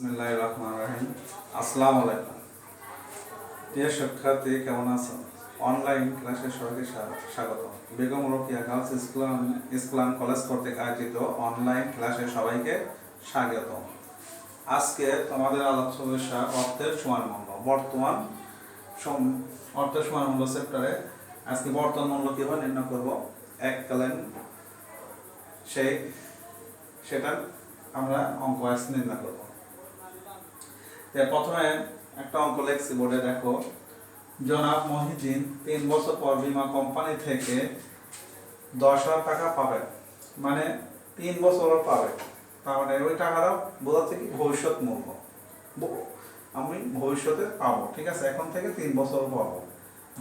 বিসমিল্লাহির রহমানির রহিম। আসসালামু আলাইকুম। প্রিয় শিক্ষার্থী, কেমন আছেন? অনলাইন ক্লাসে সবাইকে স্বাগত। Begum Rokeya girls school and college কর্তৃক আয়োজিত অনলাইন ক্লাসে সবাইকে স্বাগত। আজকে তোমাদের আলোচ্য বিষয় অর্থের সমান মূল্য। অর্থের সমান মূল্য চ্যাপ্টারে আজকে বর্তমান মূল্য কিভাবে নির্ণয় করব এককালীন সেটা আমরা অঙ্ক আজকে নির্ণয় করব। প্রথমে একটা অঙ্ক লিখছি বোর্ডে, দেখো। জনাব মহিউদ্দিন 3 বছর পর বীমা কোম্পানি থেকে 10,000 টাকা পাবেন, মানে 3 বছর পাবে। তার মানে ওই টাকাটা বোঝাচ্ছে কি ভবিষ্যৎ মূল্য, আমি ভবিষ্যতে পাবো। ঠিক আছে, এখন থেকে 3 বছর পাবো।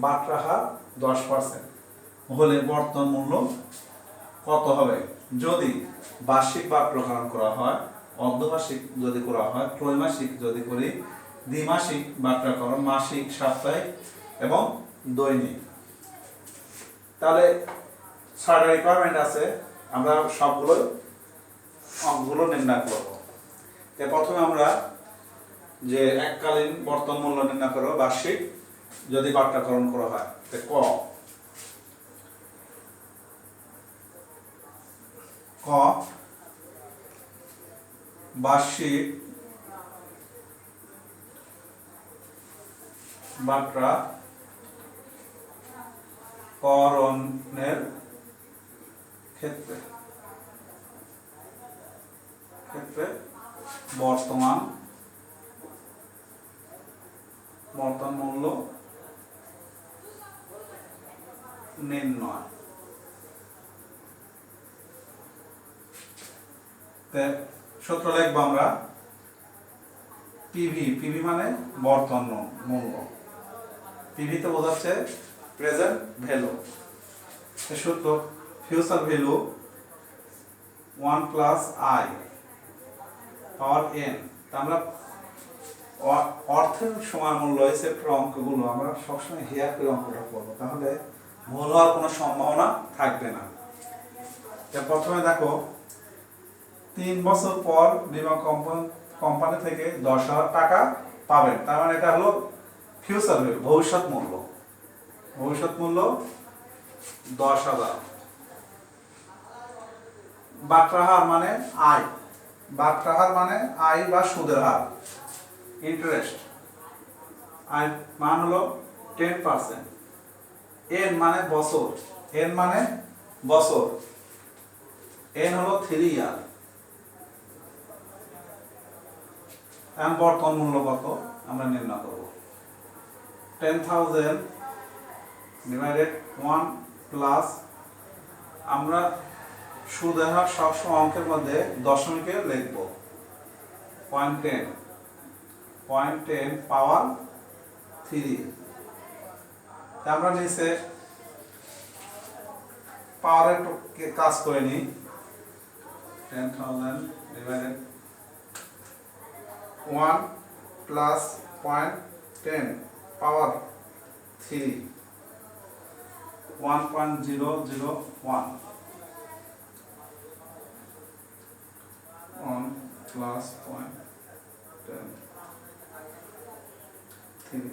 বাট্রা হার 10% হলে বর্তমান মূল্য কত হবে? যদি বার্ষিক বাট প্রকরণ করা হয়, অর্ধবার্ষিক যদি করা হয়, ত্রৈমাসিক যদি করি, দ্বিমাসিক বাট্রাকরণ, মাসিক, সাপ্তাহিক এবং দৈনিক। তাহলে 6টা রিকোয়ারমেন্ট আছে, আমরা সবগুলো অঙ্কগুলো নির্ণয় করব। প্রথমে আমরা যে এককালীন বর্তমান মূল্য নির্ণয় করব বার্ষিক যদি বাট্রাকরণ করা হয়। ক বার্ষিক বাট্রাকরণের ক্ষেত্রে বর্তমান মূল্য নির্ণয়। সূত্র লিখবো আমরা পিভি মানে বর্তমান মূল্য। পিভি তো বোঝাচ্ছে প্রেজেন্ট ভ্যালু। সূত্র future value 1 plus I power N. আমরা অর্থের সমান মূল্য এই চ্যাপ্টার অঙ্কগুলো আমরা সবসময় হিয়ার করে অঙ্কটা করবো, তাহলে ভুল হওয়ার কোনো সম্ভাবনা থাকবে না। প্রথমে দেখো, 3 বছর পর বীমা কোম্পানি থেকে 10,000 টাকা পাবেন। তার মানে এটা হলো ফিউচার ভ্যালু, ভবিষ্যৎ মূল্য। 10,000। বাট্রা হার মানে আয়, বা সুদের হার, ইন্টারেস্ট। আয় মান হলো 10%। এন মানে বছর, এন হলো 3 ইয়ার। এখন বর্তমান মূল্য কত আমরা নির্ণয় করব। 10,000 ডিভাইডেড 1 প্লাস, আমরা সুদের হার সবসময় অঙ্কের মধ্যে দশমিকে লিখব, 0.10 পাওয়ার 3। আমরা নিচে পাওয়ারের কাজ করে নিই। 10,000 ডিভাইডেড 1 প্লাস 0.10 পাওয়ার 3, 1.001। 1 প্লাস 0.10 3।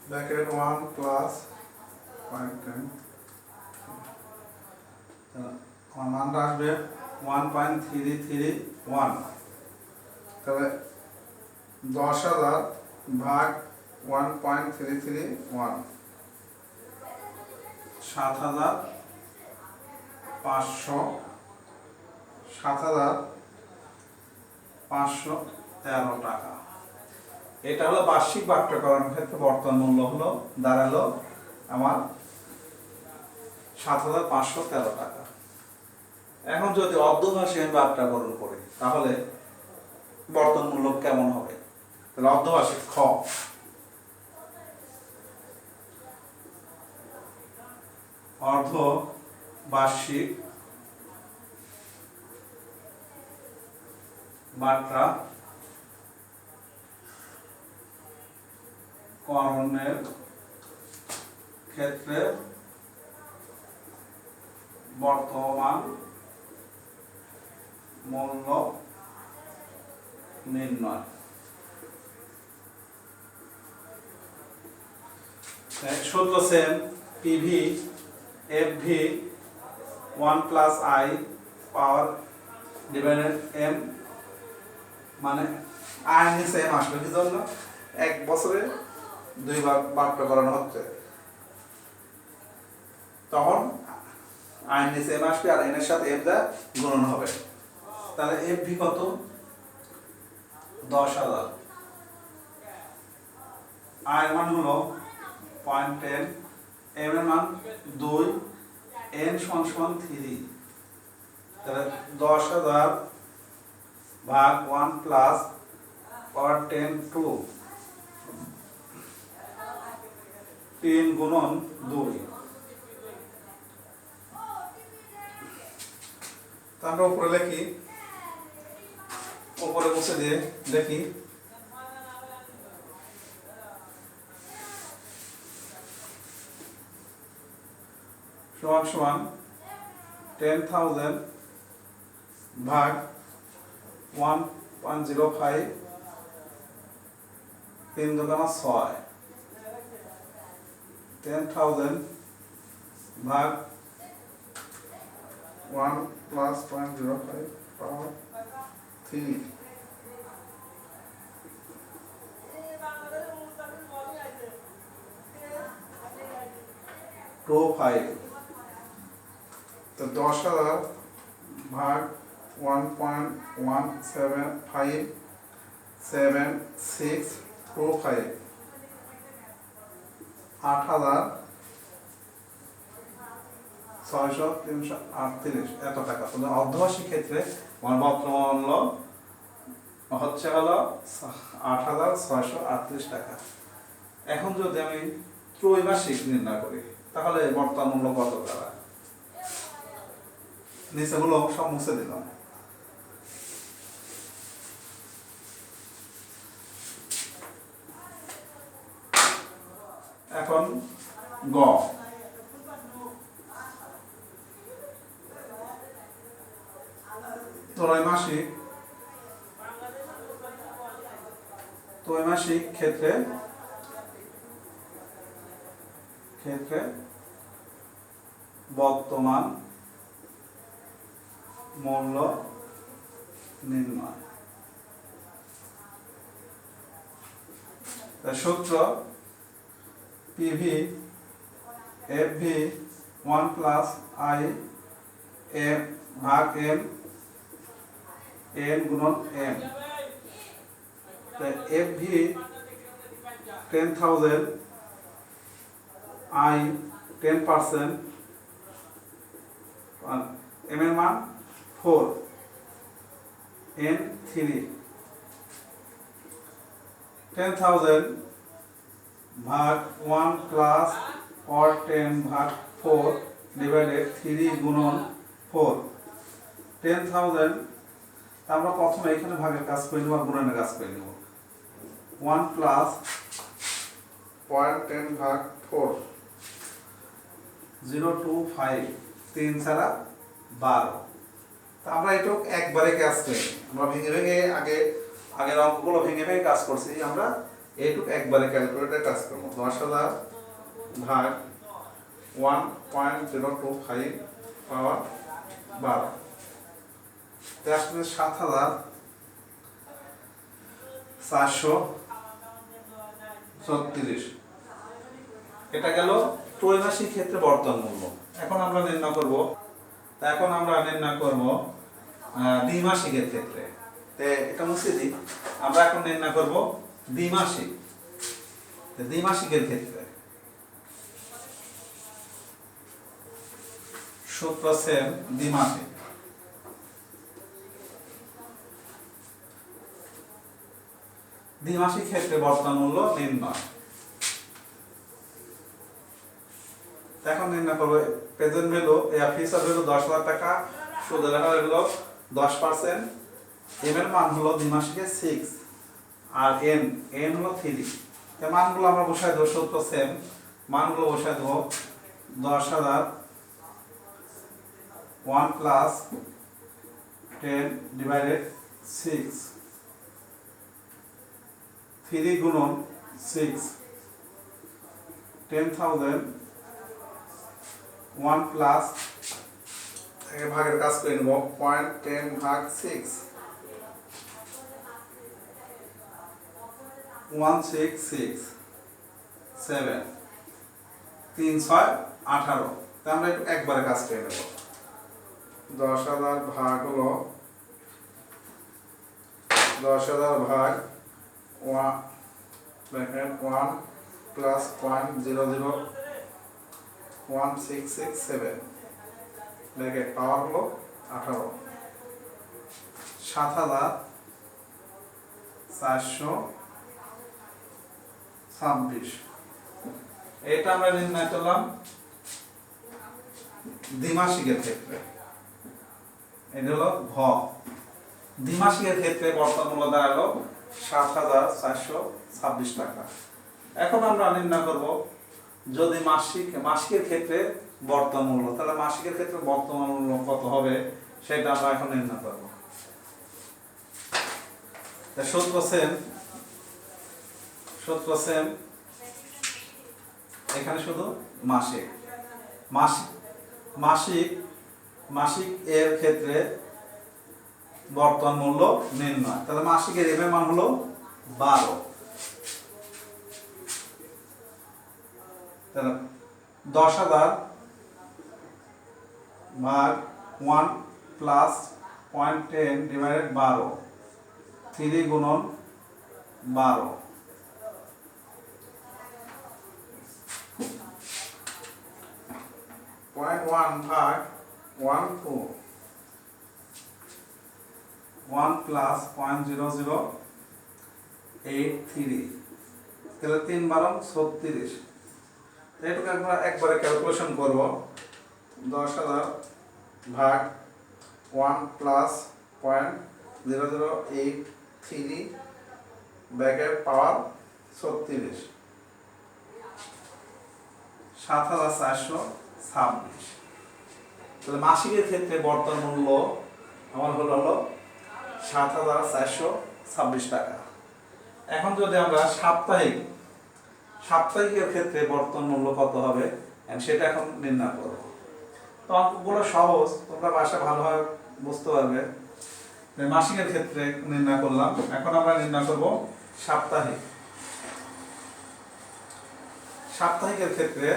ব্র্যাকেট 1 প্লাস 0.10, মানটা আসবে 1.331। তাহলে 10,000 ভাগ 1.331, 7,513 টাকা। এটা হলো বার্ষিক বাট্রাকরণের ক্ষেত্রে বর্তমান মূল্য হলো দাঁড়ালো আমার 7,513 টাকা। এখন যদি অর্ধবার্ষিক আমি বাট্রাকরণ করি তাহলে বর্তমান মূল্য কেমন হবে? তাহলে অর্ধবার্ষিক খ অর্ধবার্ষিক বাট্রাকরণের ক্ষেত্রে বর্তমান মূল্য নির্ণয়। সূত্র same, PV FV 1 plus I power divided M, মানে আই নিচে এম আসবে কি জন্য, এক বছরে দুইবার বাক্য করানো হচ্ছে, তখন আই নিচে এম আসবে আর এন এর সাথে এফ দা গুণন হবে। তাহলে এফভি কত, 10,000, আই এর মান হলো 0.10, এম এর মান 2, এন সমান 3। তাহলে 10,000 ভাগ 1 প্লাস পাওয়ার 10 2, 3 গুণন 2। আমরা উপরে লিখি, উপরে মুছে দিয়ে লিখি সমান সমান 10,000 ভাগ 1.05, 3 দুগুণা 6, 10,000 ভাগ 1 প্লাস 0.05 পাওয়ার 3, 25। তো 10,000 ভাগ 1.1757625, 8,638 এত টাকা। অর্ধবার্ষিক ক্ষেত্রে আমার বর্তমান মূল্য হচ্ছে হলো 8,638 টাকা। এখন যদি আমি ত্রৈমাসিক নির্ণয় করি তাহলে বর্তমান মূল্য কত দাঁড়ায়, নিচে হলো সব মুছে দিলাম। এখন গ, ত্রৈমাসিক ক্ষেত্রে বর্তমান মূল্য নির্ণয়। সূত্র PV FV 1 plus I am ভাগ এম, এন গুণন এম। এফভি 10,000, আই 10%, এম এর মান 4, এন 3। 10,000 ভাগ 1 প্লাস or 10 ভাগ 4 ডিভাইডেড 3 গুণন 4, 10,000। আমরা প্রথমে এখানে ভাগের কাজ করে নেব আর গুণনের কাজ করে নেব। 1 প্লাস 0.10 ভাগ 4, 025, 3 ছাড়া 12। তা আমরা এটুক একবারে কাজ করি, আমরা ভেঙে ভেঙে আগের অঙ্কগুলো ভেঙে ভেঙে কাজ করছি, আমরা এইটুক একবারে ক্যালকুলেটরে কাজ করবো। 10,000 ভাগ 1.025 পাওয়ার 12, 7,436। এটা গেল ত্রৈমাসিক ক্ষেত্রে বর্তমান মূল্য। এখন আমরা নির্ণয় করব দ্বিমাসিকের ক্ষেত্রে। এটা মুছে দিই, আমরা এখন নির্ণয় করব দ্বিমাসিকের ক্ষেত্রে। সূত্র সেম, দ্বিমাসিক। দ্বিমাসিক ক্ষেত্রে বর্তমান মূল্য নির্ণয়। এখন নির্ণয় করবো প্রেজেন্ট ভ্যালু, ফিউচার ভ্যালু 10,000 টাকা, সুদ হলো 10%, এম এর মান হলো দ্বিমাসিকে 6 আর এন হলো 3। মানগুলো আমরা বসাই দেবো, সূত্র সেম, মানগুলো বসাই দেবো। 10,000 1 plus 10 divided 6, 3 গুণন 6, 10,000, 1 plus ভাগের কাজ করে নেব 0.10 ভাগ 6, 1667, 3 6 18। তা আমরা একটু একবারে কাজ করে নেব। 10,000 ভাগ হলো 10,000 ভাগ 1 প্লাস 0.001667 দেখে পাওয়ার হলো 18, 7,426। এটা আমরা নির্ণয় করলাম দ্বিমাসিকের ক্ষেত্রে। এটা হলো ঘ। দ্বিমাসিকের ক্ষেত্রে বর্তমান মূল্য দাঁড়ালো 7,426 টাকা। এখন আমরা নির্ণয় করব যদি মাসিকের ক্ষেত্রে বর্তমান মূল্য, তাহলে মাসিকের ক্ষেত্রে বর্তমান মূল্য কত হবে সেটা আমরা এখন নির্ণয় করব। সূত্র সেম, এখানে শুধু মাসিক এর ক্ষেত্রে বর্তমান মূল্য নির্ণয়। তাহলে মাসিকের এম এর মান হলো 12। তাহলে 10,000 ভাগ 1 প্লাস 0.10 ডিভাইডেড 12, 3 গুণন 12, 0.1 ভাগ 12, 1 প্লাস 0.0083, তাহলে 3 12 36। এটাকে আমরা একবারে ক্যালকুলেশন করব। 10,000 ভাগ 1 প্লাস 0.0083 ব্যাকের পাওয়ার 36, 7,426। তাহলে মাসিকের ক্ষেত্রে বর্তমান মূল্য আমার হলো 7,426 টাকা। এখন যদি আমরা সাপ্তাহিকের ক্ষেত্রে বর্তমান মূল্য কত হবে সেটা এখন নির্ণয় করব। তো অঙ্কগুলো সহজ, তোমরা বাসা ভালোভাবে বুঝতে পারবে। মাসিকের ক্ষেত্রে নির্ণয় করলাম, এখন আমরা নির্ণয় করব সাপ্তাহিকের ক্ষেত্রে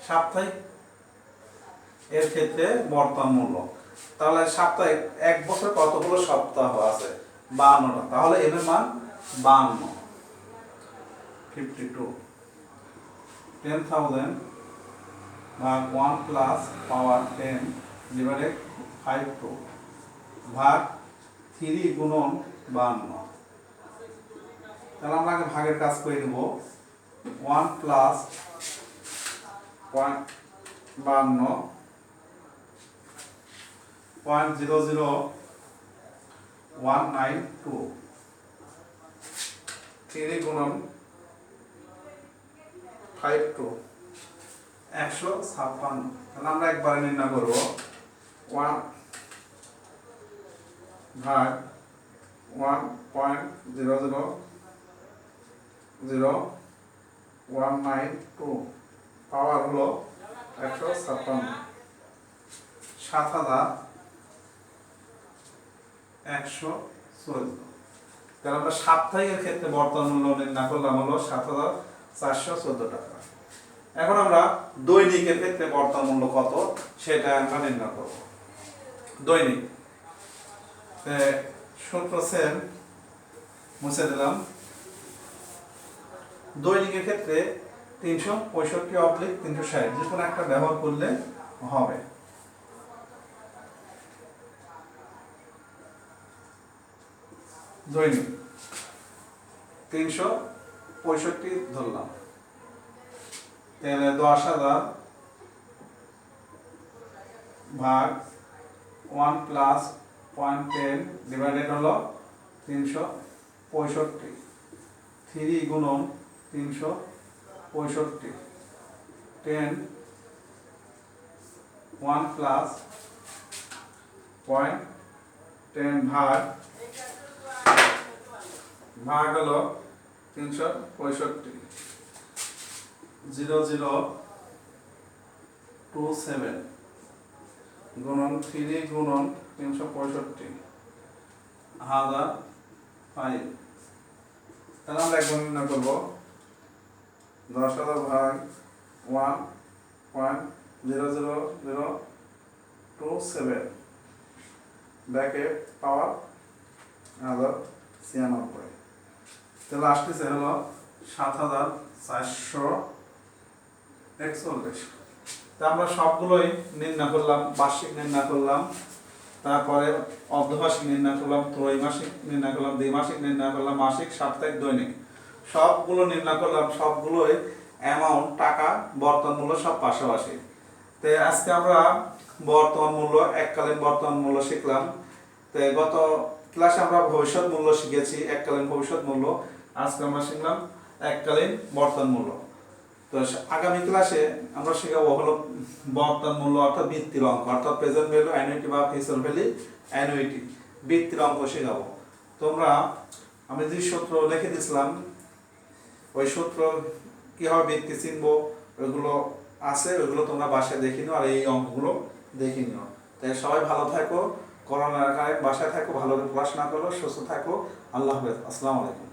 সাপ্তাহিক এর ক্ষেত্রে বর্তমান মূল্য। তাহলে সাপ্তাহিক এক বছর কতগুলো সপ্তাহ আছে? 52টা। তাহলে এর মান 52, 52। 10,000 ভাগ 1 প্লাস পাওয়ার 10 ডিভাইডেড 52 ভাগ 3 গুণন 52। তাহলে আমরা আগে ভাগের কাজ করে নেব। 1 প্লাস 0.00192, 3 গুণন 52, 156। তাহলে আমরা একবারে নির্ণয় করব। 1 ভাগ 1.0000192 পাওয়ার হলো 156, 7,114। তাহলে আমরা সাপ্তাহিকের ক্ষেত্রে বর্তমান মূল্য নির্ণয় করলাম হলো 7,414 টাকা। এখন আমরা দৈনিকের ক্ষেত্রে বর্তমান মূল্য কত সেটা আমরা নির্ণয় করব। দৈনিক সূত্র সেম, মুছে দিলাম। দৈনিকের ক্ষেত্রে 365/360 যে কোনো একটা ব্যবহার করলে হবে। দৈনিক 365 ধরলাম, তাহলে 10,000 ভাগ 1 প্লাস 0.10 ডিভাইডেড হলো 365, 3 গুণন 365, 10 1 প্লাস 0.10 ভাগ হলো 365, 0027 গুণন 3 গুণন 365 1005। তাহলে আমরা একবার নির্ণয় করবো 10,000 ভাগ 1.00027 ব্র্যাকেট পাওয়ার 1096। তাহলে আসতেছে হলো 7,441। তা আমরা সবগুলোই নির্ণয় করলাম, বার্ষিক নির্ণয় করলাম, তারপরে অর্ধবার্ষিক নির্ণয় করলাম, ত্রৈমাসিক নির্ণয় করলাম, দ্বিমাসিক নির্ণয় করলাম, মাসিক, সাপ্তাহিক, দৈনিক সবগুলো নির্ণয় করলাম। সবগুলোই অ্যামাউন্ট টাকা বর্তমান মূল্য সব পাশাপাশি। তো আজকে আমরা বর্তমান মূল্য, এককালীন বর্তমান মূল্য শিখলাম। তো গত ক্লাসে আমরা ভবিষ্যৎ মূল্য শিখেছি, এককালীন ভবিষ্যৎ মূল্য। আজকে আমরা শিখলাম এককালীন বর্তমান মূল্য। তো আগামী ক্লাসে আমরা শেখাবো হলো বর্তমান মূল্য অর্থাৎ বৃত্তির অঙ্ক, অর্থাৎ প্রেজেন্ট ভ্যালু অ্যানুইটি বা ফিউচার ভ্যালু অ্যানুইটি, বৃত্তির অঙ্ক শেখাবো। তোমরা আমি যে সূত্র লিখে দিয়েছিলাম ওই সূত্র কীভাবে বৃত্তি চিনবো ওইগুলো আছে, ওইগুলো তোমরা বাসায় দেখে নিও, আর এই অঙ্কগুলো দেখে নিও। তাই সবাই ভালো থাকো, করোনার কারণে বাসায় থাকো, ভালো করে পড়াশোনা করো, সুস্থ থাকো। আল্লাহ হাফেজ, আসসালামু আলাইকুম।